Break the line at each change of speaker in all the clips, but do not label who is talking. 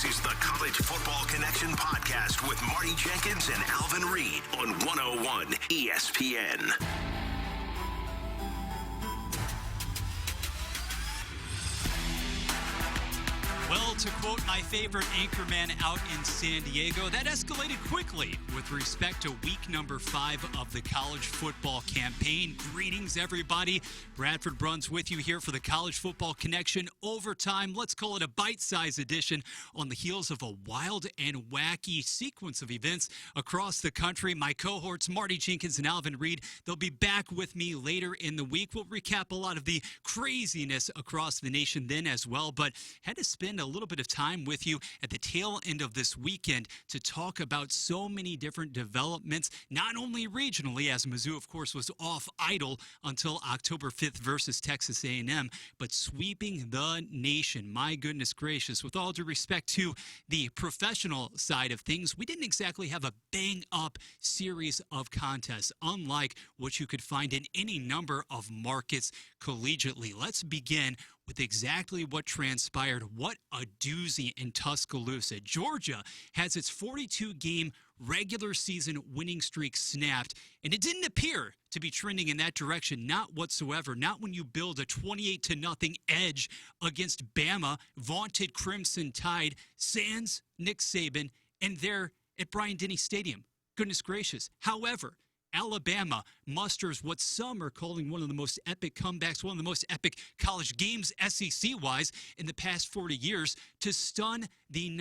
This is the College Football Connection podcast with Marty Jenkins and Alvin Reed on 101 ESPN.
Well, to quote my favorite anchorman out in San Diego, that escalated quickly with respect to week number 5 of the college football campaign. Greetings, everybody. Bradford Bruns with you here for the College Football Connection Overtime. Let's call it a bite-sized edition on the heels of a wild and wacky sequence of events across the country. My cohorts, Marty Jenkins and Alvin Reed, they'll be back with me later in the week. We'll recap a lot of the craziness across the nation then as well, but had to spend a little bit of time with you at the tail end of this weekend to talk about so many different developments, not only regionally, as Mizzou, of course, was off idle until October 5th versus Texas A&M, but sweeping the nation. My goodness gracious, with all due respect to the professional side of things, we didn't exactly have a bang-up series of contests, unlike what you could find in any number of markets collegiately. Let's begin with exactly what transpired. What a doozy in Tuscaloosa. Georgia has its 42-game regular season winning streak snapped, and it didn't appear to be trending in that direction, not whatsoever. Not when you build a 28-0 edge against Bama, vaunted Crimson Tide, sans Nick Saban, and there at Bryant-Denny Stadium. Goodness gracious. However, Alabama musters what some are calling one of the most epic comebacks, one of the most epic college games SEC-wise in the past 40 years to stun the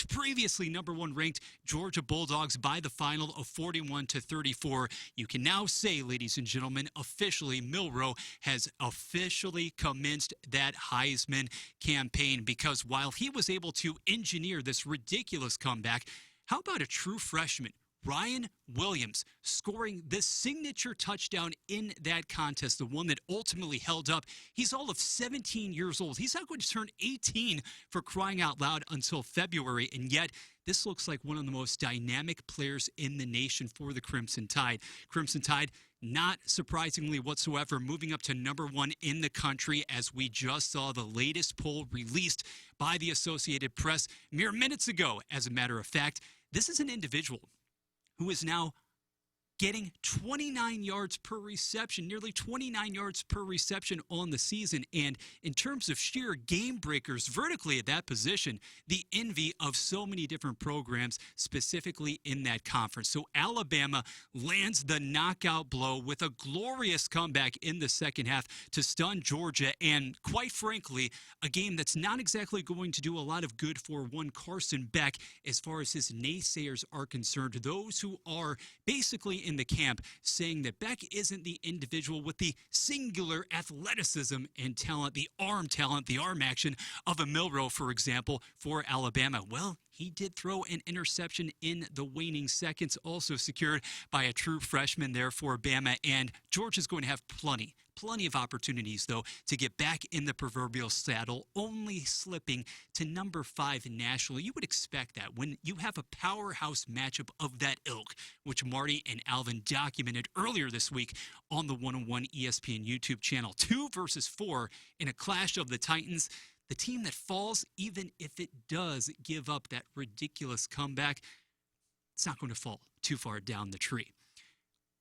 previously number one ranked Georgia Bulldogs by the final of 41-34. You can now say, ladies and gentlemen, officially Milroe has officially commenced that Heisman campaign, because while he was able to engineer this ridiculous comeback, how about a true freshman, Ryan Williams, scoring this signature touchdown in that contest, the one that ultimately held up? He's all of 17 years old. He's not going to turn 18 for crying out loud until February, and yet this looks like one of the most dynamic players in the nation for the Crimson Tide. Crimson Tide, not surprisingly whatsoever, moving up to number 1 in the country, as we just saw the latest poll released by the Associated Press mere minutes ago. As a matter of fact, this is an individual who is now getting 29 yards per reception, nearly 29 yards per reception on the season. And in terms of sheer game breakers vertically at that position, the envy of so many different programs, specifically in that conference. So Alabama lands the knockout blow with a glorious comeback in the second half to stun Georgia. And quite frankly, a game that's not exactly going to do a lot of good for one Carson Beck as far as his naysayers are concerned. Those who are basically in the camp saying that Beck isn't the individual with the singular athleticism and talent, the arm action of a Milroe, for example, for Alabama. Well, he did throw an interception in the waning seconds, also secured by a true freshman there for Bama. And Georgia's going to have plenty of opportunities, though, to get back in the proverbial saddle, only slipping to number 5 nationally. You would expect that when you have a powerhouse matchup of that ilk, which Marty and Alvin documented earlier this week on the 101 ESPN YouTube channel. 2 versus 4 in a clash of the Titans. The team that falls, even if it does give up that ridiculous comeback, it's not going to fall too far down the tree.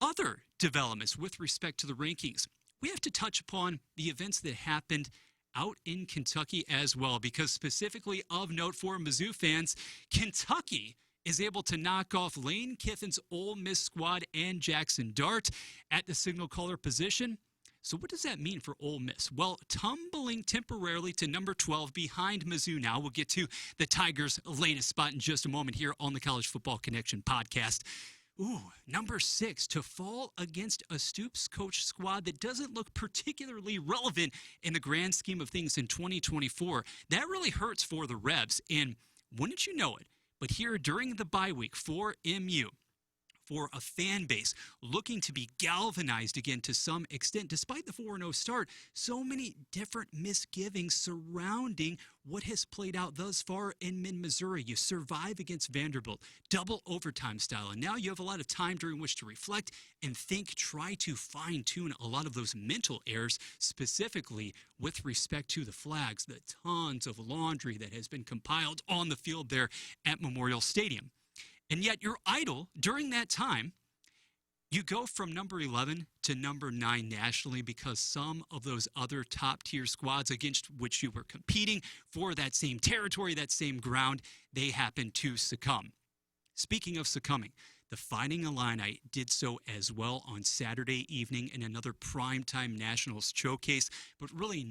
Other developments with respect to the rankings, we have to touch upon the events that happened out in Kentucky as well, because specifically of note for Mizzou fans, Kentucky is able to knock off Lane Kiffin's Ole Miss squad and Jackson Dart at the signal caller position. So what does that mean for Ole Miss? Well, tumbling temporarily to number 12 behind Mizzou now. We'll get to the Tigers' latest spot in just a moment here on the College Football Connection podcast. Number 6, to fall against a Stoops coach squad that doesn't look particularly relevant in the grand scheme of things in 2024. That really hurts for the Rebs, and wouldn't you know it, but here during the bye week for MU, for a fan base looking to be galvanized again to some extent. Despite the 4-0 start, so many different misgivings surrounding what has played out thus far in mid-Missouri. You survive against Vanderbilt, double overtime style, and now you have a lot of time during which to reflect and think, try to fine-tune a lot of those mental errors, specifically with respect to the flags, the tons of laundry that has been compiled on the field there at Memorial Stadium. And yet you're idle during that time. You go from number 11 to number 9 nationally because some of those other top-tier squads against which you were competing for that same territory, that same ground, they happen to succumb. Speaking of succumbing, the Fighting Illini did so as well on Saturday evening in another primetime Nationals showcase, but really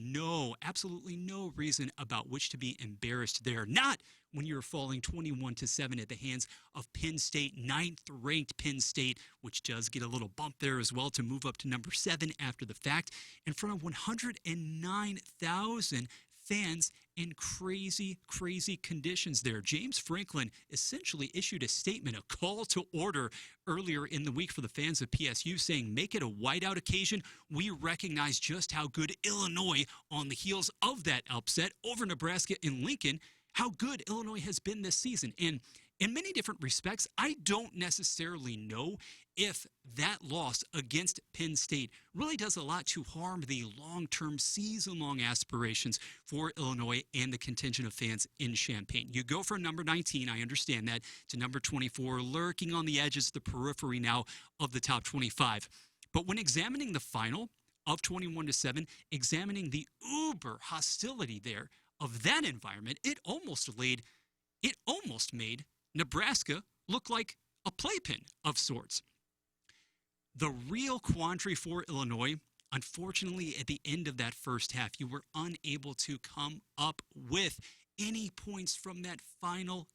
absolutely no reason about which to be embarrassed there. Not when you're falling 21-7 at the hands of Penn State, 9th-ranked Penn State, which does get a little bump there as well to move up to number 7 after the fact, in front of 109,000 fans in crazy conditions there. James Franklin essentially issued a statement, a call to order earlier in the week for the fans of PSU, saying, make it a whiteout occasion. We recognize just how good Illinois, on the heels of that upset over Nebraska in Lincoln, how good Illinois has been this season. And in many different respects, I don't necessarily know if that loss against Penn State really does a lot to harm the long-term, season-long aspirations for Illinois and the contingent of fans in Champaign. You go from number 19, I understand that, to number 24, lurking on the edges, the periphery now of the top 25. But when examining the final of 21-7, examining the uber hostility there of that environment, it almost made Nebraska look like a playpen of sorts. The real quandary for Illinois, unfortunately, at the end of that first half, you were unable to come up with any points from that final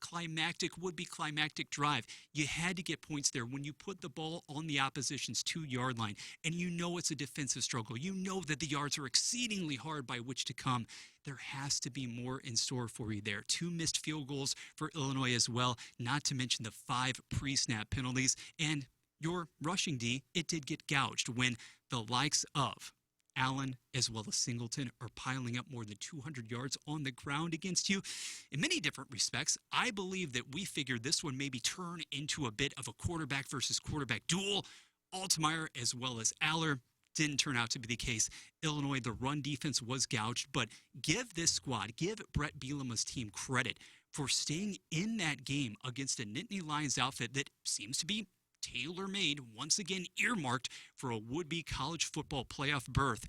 would-be climactic drive. You had to get points there when you put the ball on the opposition's 2-yard line, and you know it's a defensive struggle. You know that the yards are exceedingly hard by which to come. There has to be more in store for you there. 2 missed field goals for Illinois as well, not to mention the 5 pre-snap penalties. And your rushing D, it did get gouged when the likes of Allen as well as Singleton are piling up more than 200 yards on the ground against you. In many different respects, I believe that we figured this one maybe turn into a bit of a quarterback versus quarterback duel. Altmaier as well as Aller didn't turn out to be the case. Illinois, the run defense was gouged, but give this squad, give Brett Bielema's team credit for staying in that game against a Nittany Lions outfit that seems to be tailor-made, once again earmarked for a would-be college football playoff berth.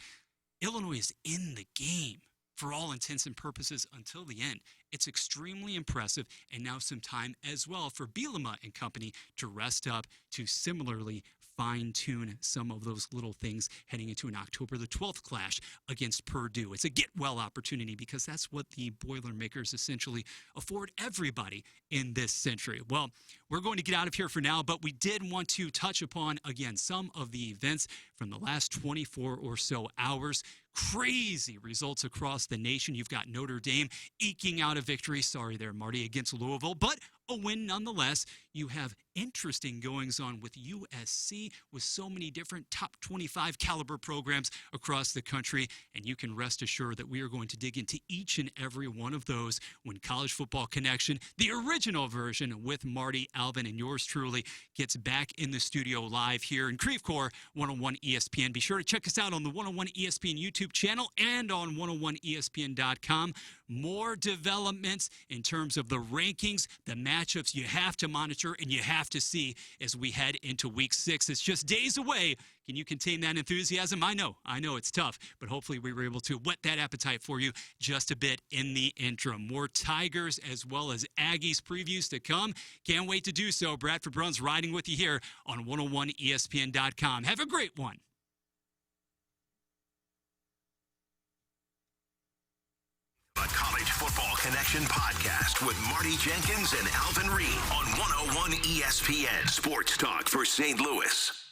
Illinois is in the game for all intents and purposes until the end. It's extremely impressive, and now some time as well for Bielema and company to rest up, to similarly fine-tune some of those little things heading into an October the 12th clash against Purdue. It's a get-well opportunity because that's what the Boilermakers essentially afford everybody in this century. Well, we're going to get out of here for now, but we did want to touch upon, again, some of the events from the last 24 or so hours. Crazy results across the nation. You've got Notre Dame eking out a victory, sorry there, Marty, against Louisville, but a win nonetheless. You have interesting goings-on with USC, with so many different top 25 caliber programs across the country, and you can rest assured that we are going to dig into each and every one of those when College Football Connection, the original version with Marty, Alvin, and yours truly, gets back in the studio live here in Creve Coeur, 101 ESPN. Be sure to check us out on the 101 ESPN YouTube channel and on 101ESPN.com. More developments in terms of the rankings, the matchups you have to monitor and you have to see as we head into week 6. It's just days away. Can you contain that enthusiasm? I know it's tough, but hopefully we were able to whet that appetite for you just a bit in the interim. More Tigers as well as Aggies previews to come. Can't wait to do so. Bradford Bruns riding with you here on 101ESPN.com. Have a great one.
The College Football Connection podcast with Marty Jenkins and Alvin Reed on 101 ESPN Sports Talk for St. Louis.